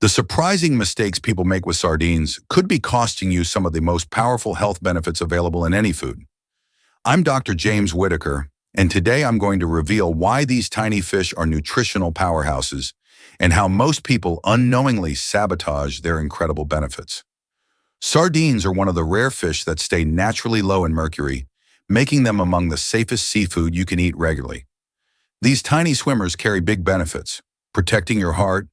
The surprising mistakes people make with sardines could be costing you some of the most powerful health benefits available in any food. I'm Dr. James Whitaker, and today I'm going to reveal why these tiny fish are nutritional powerhouses and how most people unknowingly sabotage their incredible benefits. Sardines are one of the rare fish that stay naturally low in mercury, making them among the safest seafood you can eat regularly. These tiny swimmers carry big benefits, protecting your heart,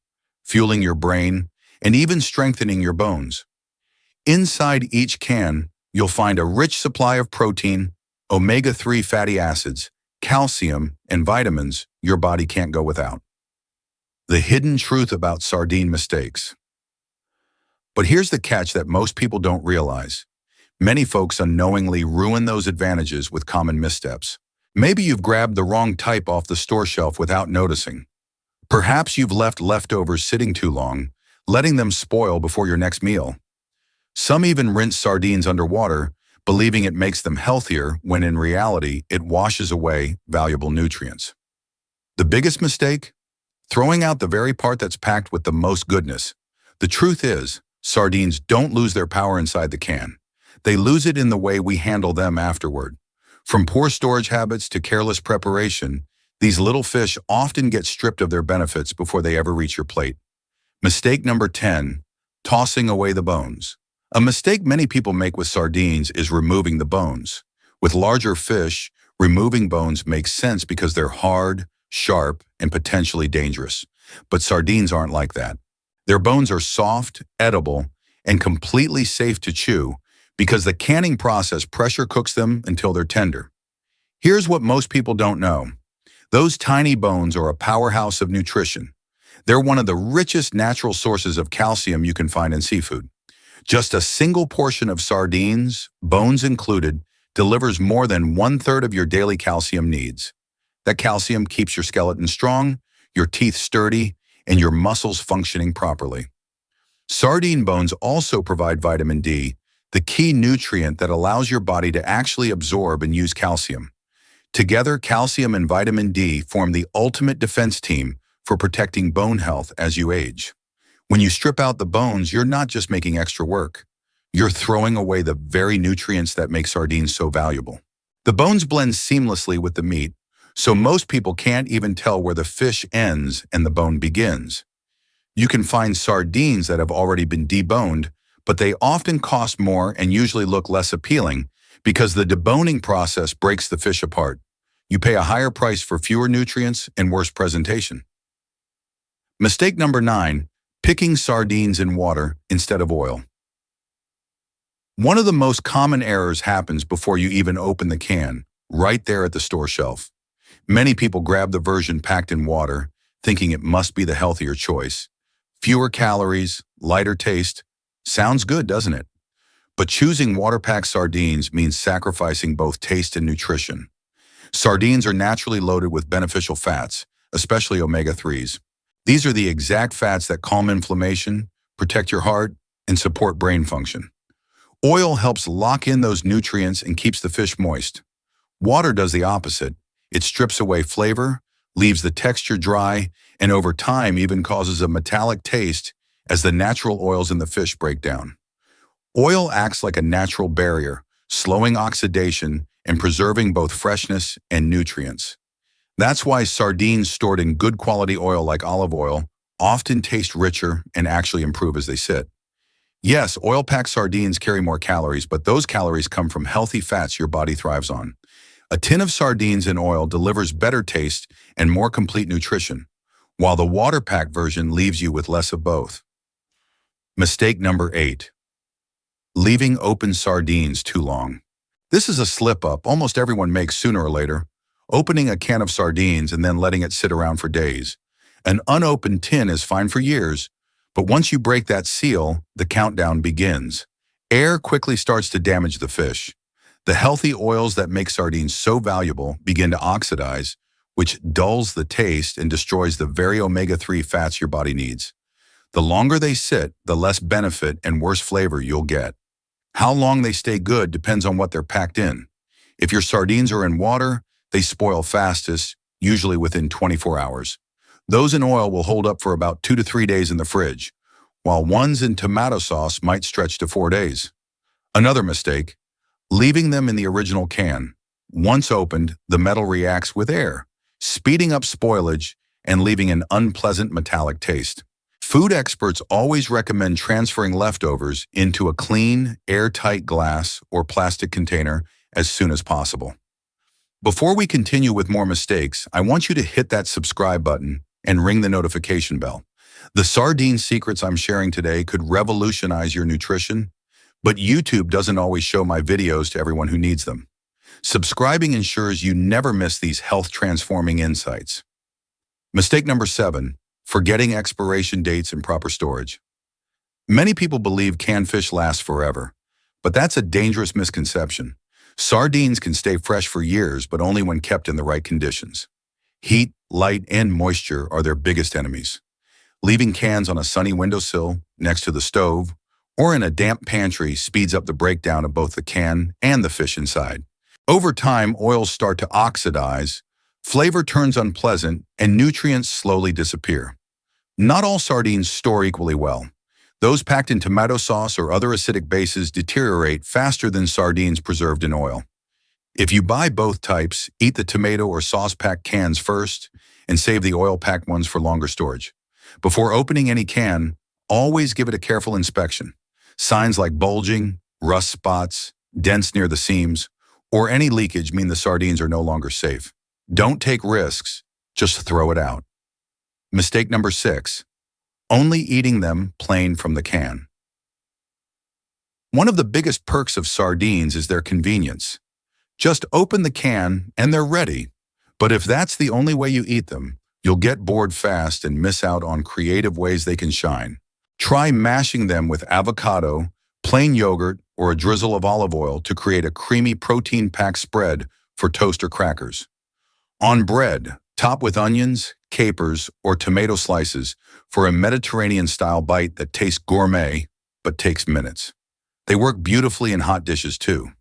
fueling your brain, and even strengthening your bones. Inside each can, you'll find a rich supply of protein, omega-3 fatty acids, calcium, and vitamins your body can't go without. The hidden truth about sardine mistakes. But here's the catch that most people don't realize. Many folks unknowingly ruin those advantages with common missteps. Maybe you've grabbed the wrong type off the store shelf without noticing. Perhaps you've left leftovers sitting too long, letting them spoil before your next meal. Some even rinse sardines underwater, believing it makes them healthier when in reality it washes away valuable nutrients. The biggest mistake? Throwing out the very part that's packed with the most goodness. The truth is, sardines don't lose their power inside the can. They lose it in the way we handle them afterward. From poor storage habits to careless preparation, these little fish often get stripped of their benefits before they ever reach your plate. Mistake number 10, tossing away the bones. A mistake many people make with sardines is removing the bones. With larger fish, removing bones makes sense because they're hard, sharp, and potentially dangerous. But sardines aren't like that. Their bones are soft, edible, and completely safe to chew because the canning process pressure cooks them until they're tender. Here's what most people don't know. Those tiny bones are a powerhouse of nutrition. They're one of the richest natural sources of calcium you can find in seafood. Just a single portion of sardines, bones included, delivers more than 1/3 of your daily calcium needs. That calcium keeps your skeleton strong, your teeth sturdy, and your muscles functioning properly. Sardine bones also provide vitamin D, the key nutrient that allows your body to actually absorb and use calcium. Together, calcium and vitamin D form the ultimate defense team for protecting bone health as you age. When you strip out the bones, you're not just making extra work. You're throwing away the very nutrients that make sardines so valuable. The bones blend seamlessly with the meat, so most people can't even tell where the fish ends and the bone begins. You can find sardines that have already been deboned, but they often cost more and usually look less appealing because the deboning process breaks the fish apart. You pay a higher price for fewer nutrients and worse presentation. Mistake number 9, picking sardines in water instead of oil. One of the most common errors happens before you even open the can, right there at the store shelf. Many people grab the version packed in water, thinking it must be the healthier choice. Fewer calories, lighter taste. Sounds good, doesn't it? But choosing water-packed sardines means sacrificing both taste and nutrition. Sardines are naturally loaded with beneficial fats, especially omega-3s. These are the exact fats that calm inflammation, protect your heart, and support brain function. Oil helps lock in those nutrients and keeps the fish moist. Water does the opposite. It strips away flavor, leaves the texture dry, and over time even causes a metallic taste as the natural oils in the fish break down. Oil acts like a natural barrier, slowing oxidation and preserving both freshness and nutrients. That's why sardines stored in good quality oil like olive oil often taste richer and actually improve as they sit. Yes, oil-packed sardines carry more calories, but those calories come from healthy fats your body thrives on. A tin of sardines in oil delivers better taste and more complete nutrition, while the water-packed version leaves you with less of both. Mistake number 8, leaving open sardines too long. This is a slip-up almost everyone makes sooner or later, opening a can of sardines and then letting it sit around for days. An unopened tin is fine for years, but once you break that seal, the countdown begins. Air quickly starts to damage the fish. The healthy oils that make sardines so valuable begin to oxidize, which dulls the taste and destroys the very omega-3 fats your body needs. The longer they sit, the less benefit and worse flavor you'll get. How long they stay good depends on what they're packed in. If your sardines are in water, they spoil fastest, usually within 24 hours. Those in oil will hold up for about 2 to 3 days in the fridge, while ones in tomato sauce might stretch to 4 days. Another mistake, leaving them in the original can. Once opened, the metal reacts with air, speeding up spoilage and leaving an unpleasant metallic taste. Food experts always recommend transferring leftovers into a clean, airtight glass or plastic container as soon as possible. Before we continue with more mistakes, I want you to hit that subscribe button and ring the notification bell. The sardine secrets I'm sharing today could revolutionize your nutrition, but YouTube doesn't always show my videos to everyone who needs them. Subscribing ensures you never miss these health-transforming insights. Mistake number 7, forgetting expiration dates and proper storage. Many people believe canned fish lasts forever, but that's a dangerous misconception. Sardines can stay fresh for years, but only when kept in the right conditions. Heat, light, and moisture are their biggest enemies. Leaving cans on a sunny windowsill, next to the stove, or in a damp pantry speeds up the breakdown of both the can and the fish inside. Over time, oils start to oxidize, flavor turns unpleasant, and nutrients slowly disappear. Not all sardines store equally well. Those packed in tomato sauce or other acidic bases deteriorate faster than sardines preserved in oil. If you buy both types, eat the tomato or sauce-packed cans first and save the oil-packed ones for longer storage. Before opening any can, always give it a careful inspection. Signs like bulging, rust spots, dents near the seams, or any leakage mean the sardines are no longer safe. Don't take risks, just throw it out. Mistake number 6. Only eating them plain from the can. One of the biggest perks of sardines is their convenience. Just open the can and they're ready. But if that's the only way you eat them, you'll get bored fast and miss out on creative ways they can shine. Try mashing them with avocado, plain yogurt, or a drizzle of olive oil to create a creamy protein-packed spread for toast or crackers. On bread, top with onions, capers, or tomato slices for a Mediterranean-style bite that tastes gourmet but takes minutes. They work beautifully in hot dishes too.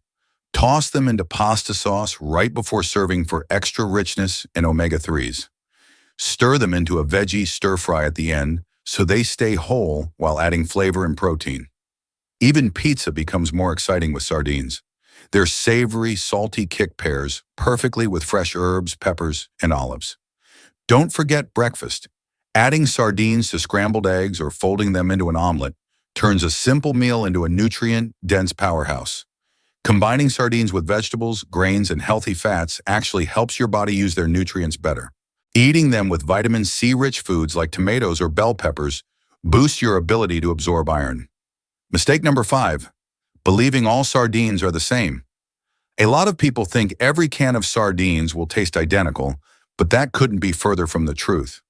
Toss them into pasta sauce right before serving for extra richness and omega-3s. Stir them into a veggie stir-fry at the end so they stay whole while adding flavor and protein. Even pizza becomes more exciting with sardines. They're savory, salty kick pairs perfectly with fresh herbs, peppers, and olives. Don't forget breakfast. Adding sardines to scrambled eggs or folding them into an omelet turns a simple meal into a nutrient-dense powerhouse. Combining sardines with vegetables, grains, and healthy fats actually helps your body use their nutrients better. Eating them with vitamin C-rich foods like tomatoes or bell peppers boosts your ability to absorb iron. Mistake number 5, believing all sardines are the same. A lot of people think every can of sardines will taste identical, but that couldn't be further from the truth.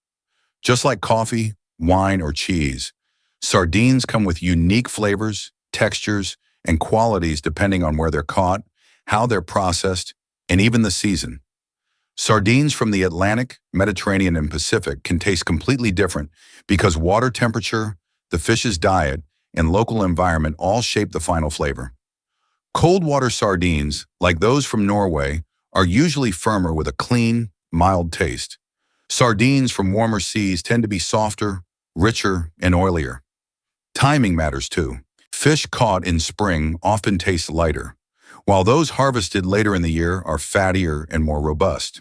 Just like coffee, wine, or cheese, sardines come with unique flavors, textures, and qualities depending on where they're caught, how they're processed, and even the season. Sardines from the Atlantic, Mediterranean, and Pacific can taste completely different because water temperature, the fish's diet, and local environment all shape the final flavor. Cold water sardines, like those from Norway, are usually firmer with a clean, mild taste. Sardines from warmer seas tend to be softer, richer, and oilier. Timing matters too. Fish caught in spring often taste lighter, while those harvested later in the year are fattier and more robust.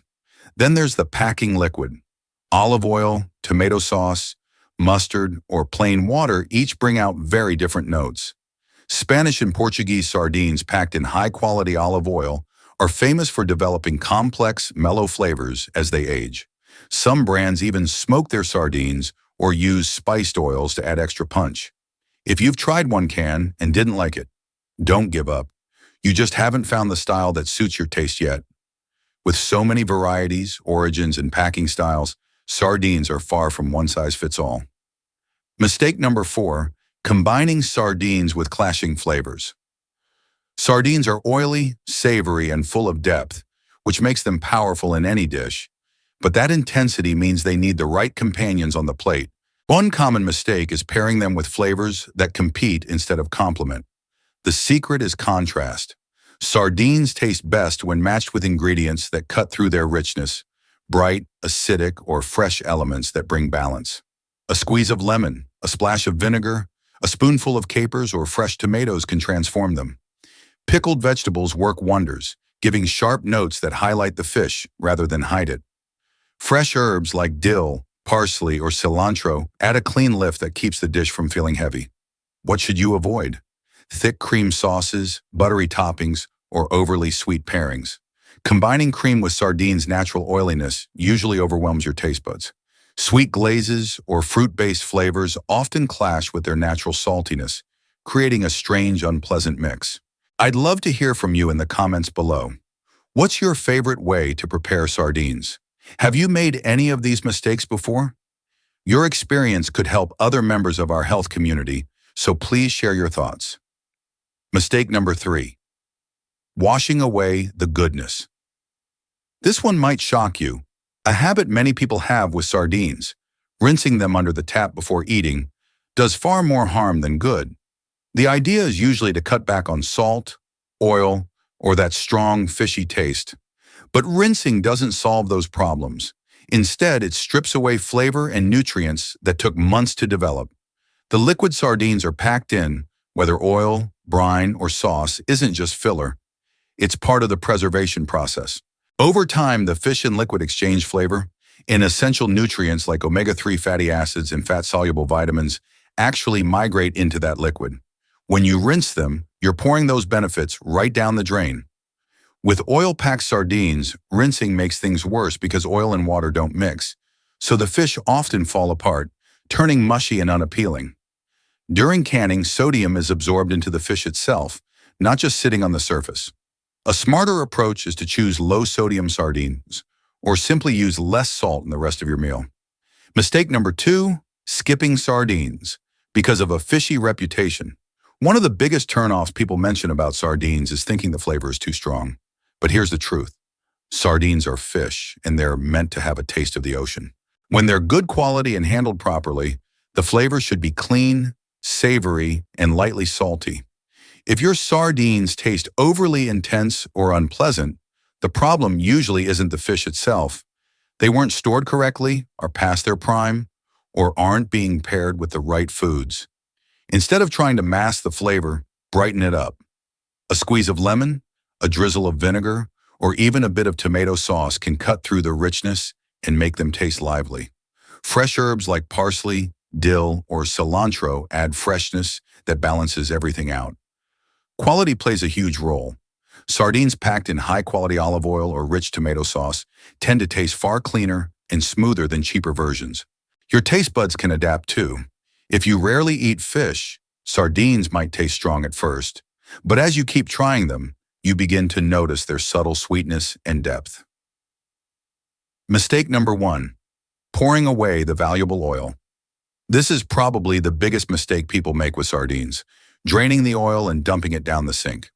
Then there's the packing liquid. Olive oil, tomato sauce, mustard, or plain water each bring out very different notes. Spanish and Portuguese sardines packed in high-quality olive oil are famous for developing complex, mellow flavors as they age. Some brands even smoke their sardines or use spiced oils to add extra punch. If you've tried one can and didn't like it, don't give up. You just haven't found the style that suits your taste yet. With so many varieties, origins, and packing styles, sardines are far from one size fits all. Mistake number 4, combining sardines with clashing flavors. Sardines are oily, savory, and full of depth, which makes them powerful in any dish. But that intensity means they need the right companions on the plate. One common mistake is pairing them with flavors that compete instead of complement. The secret is contrast. Sardines taste best when matched with ingredients that cut through their richness, bright, acidic, or fresh elements that bring balance. A squeeze of lemon, a splash of vinegar, a spoonful of capers, or fresh tomatoes can transform them. Pickled vegetables work wonders, giving sharp notes that highlight the fish rather than hide it. Fresh herbs like dill, parsley, or cilantro add a clean lift that keeps the dish from feeling heavy. What should you avoid? Thick cream sauces, buttery toppings, or overly sweet pairings. Combining cream with sardines' natural oiliness usually overwhelms your taste buds. Sweet glazes or fruit-based flavors often clash with their natural saltiness, creating a strange, unpleasant mix. I'd love to hear from you in the comments below. What's your favorite way to prepare sardines? Have you made any of these mistakes before? Your experience could help other members of our health community, so please share your thoughts. Mistake number 3. Washing away the goodness. This one might shock you. A habit many people have with sardines, rinsing them under the tap before eating, does far more harm than good. The idea is usually to cut back on salt, oil, or that strong, fishy taste. But rinsing doesn't solve those problems. Instead, it strips away flavor and nutrients that took months to develop. The liquid sardines are packed in, whether oil, brine, or sauce, isn't just filler. It's part of the preservation process. Over time, the fish and liquid exchange flavor, and essential nutrients like omega-3 fatty acids and fat-soluble vitamins actually migrate into that liquid. When you rinse them, you're pouring those benefits right down the drain. With oil-packed sardines, rinsing makes things worse because oil and water don't mix, so the fish often fall apart, turning mushy and unappealing. During canning, sodium is absorbed into the fish itself, not just sitting on the surface. A smarter approach is to choose low-sodium sardines, or simply use less salt in the rest of your meal. Mistake number 2, skipping sardines, because of a fishy reputation. One of the biggest turnoffs people mention about sardines is thinking the flavor is too strong. But here's the truth. Sardines are fish, and they're meant to have a taste of the ocean. When they're good quality and handled properly, the flavor should be clean, savory, and lightly salty. If your sardines taste overly intense or unpleasant, the problem usually isn't the fish itself. They weren't stored correctly, are past their prime, or aren't being paired with the right foods. Instead of trying to mask the flavor, brighten it up. A squeeze of lemon, a drizzle of vinegar, or even a bit of tomato sauce can cut through the richness and make them taste lively. Fresh herbs like parsley, dill, or cilantro add freshness that balances everything out. Quality plays a huge role. Sardines packed in high-quality olive oil or rich tomato sauce tend to taste far cleaner and smoother than cheaper versions. Your taste buds can adapt too. If you rarely eat fish, sardines might taste strong at first, but as you keep trying them, you begin to notice their subtle sweetness and depth. Mistake number 1, pouring away the valuable oil. This is probably the biggest mistake people make with sardines, draining the oil and dumping it down the sink.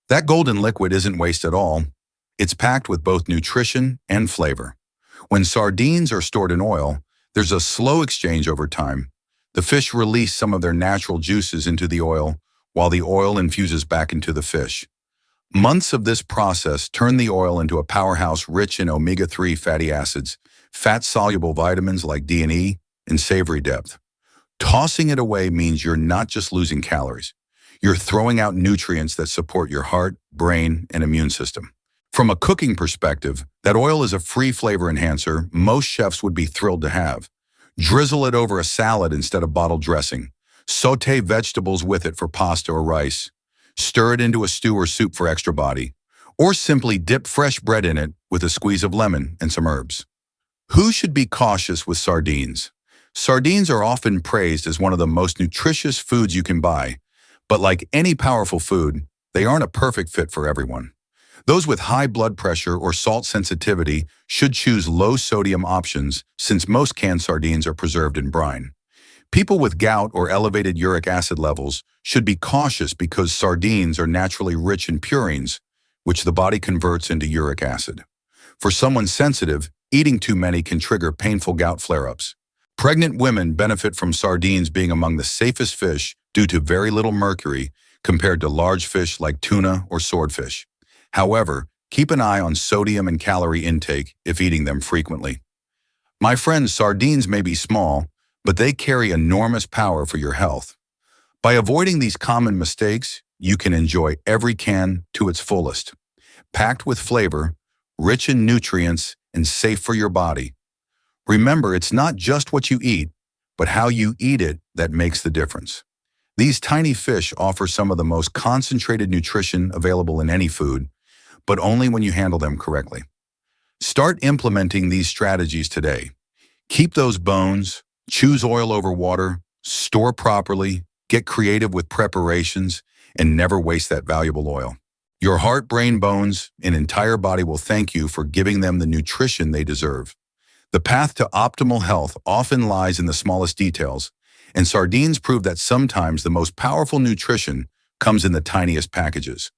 That golden liquid isn't waste at all. It's packed with both nutrition and flavor. When sardines are stored in oil, there's a slow exchange over time. The fish release some of their natural juices into the oil, while the oil infuses back into the fish. Months of this process turn the oil into a powerhouse rich in omega-3 fatty acids, fat-soluble vitamins like D and E, and savory depth. Tossing it away means you're not just losing calories. You're throwing out nutrients that support your heart, brain, and immune system. From a cooking perspective, that oil is a free flavor enhancer most chefs would be thrilled to have. Drizzle it over a salad instead of bottled dressing. Sauté vegetables with it for pasta or rice. Stir it into a stew or soup for extra body. Or simply dip fresh bread in it with a squeeze of lemon and some herbs. Who should be cautious with sardines? Sardines are often praised as one of the most nutritious foods you can buy, but like any powerful food, they aren't a perfect fit for everyone. Those with high blood pressure or salt sensitivity should choose low-sodium options since most canned sardines are preserved in brine. People with gout or elevated uric acid levels should be cautious because sardines are naturally rich in purines, which the body converts into uric acid. For someone sensitive, eating too many can trigger painful gout flare-ups. Pregnant women benefit from sardines being among the safest fish due to very little mercury compared to large fish like tuna or swordfish. However, keep an eye on sodium and calorie intake if eating them frequently. My friends, sardines may be small, but they carry enormous power for your health. By avoiding these common mistakes, you can enjoy every can to its fullest, packed with flavor, rich in nutrients, and safe for your body. Remember, it's not just what you eat, but how you eat it that makes the difference. These tiny fish offer some of the most concentrated nutrition available in any food, but only when you handle them correctly. Start implementing these strategies today. Keep those bones, choose oil over water, store properly, get creative with preparations, and never waste that valuable oil. Your heart, brain, bones, and entire body will thank you for giving them the nutrition they deserve. The path to optimal health often lies in the smallest details, and sardines prove that sometimes the most powerful nutrition comes in the tiniest packages.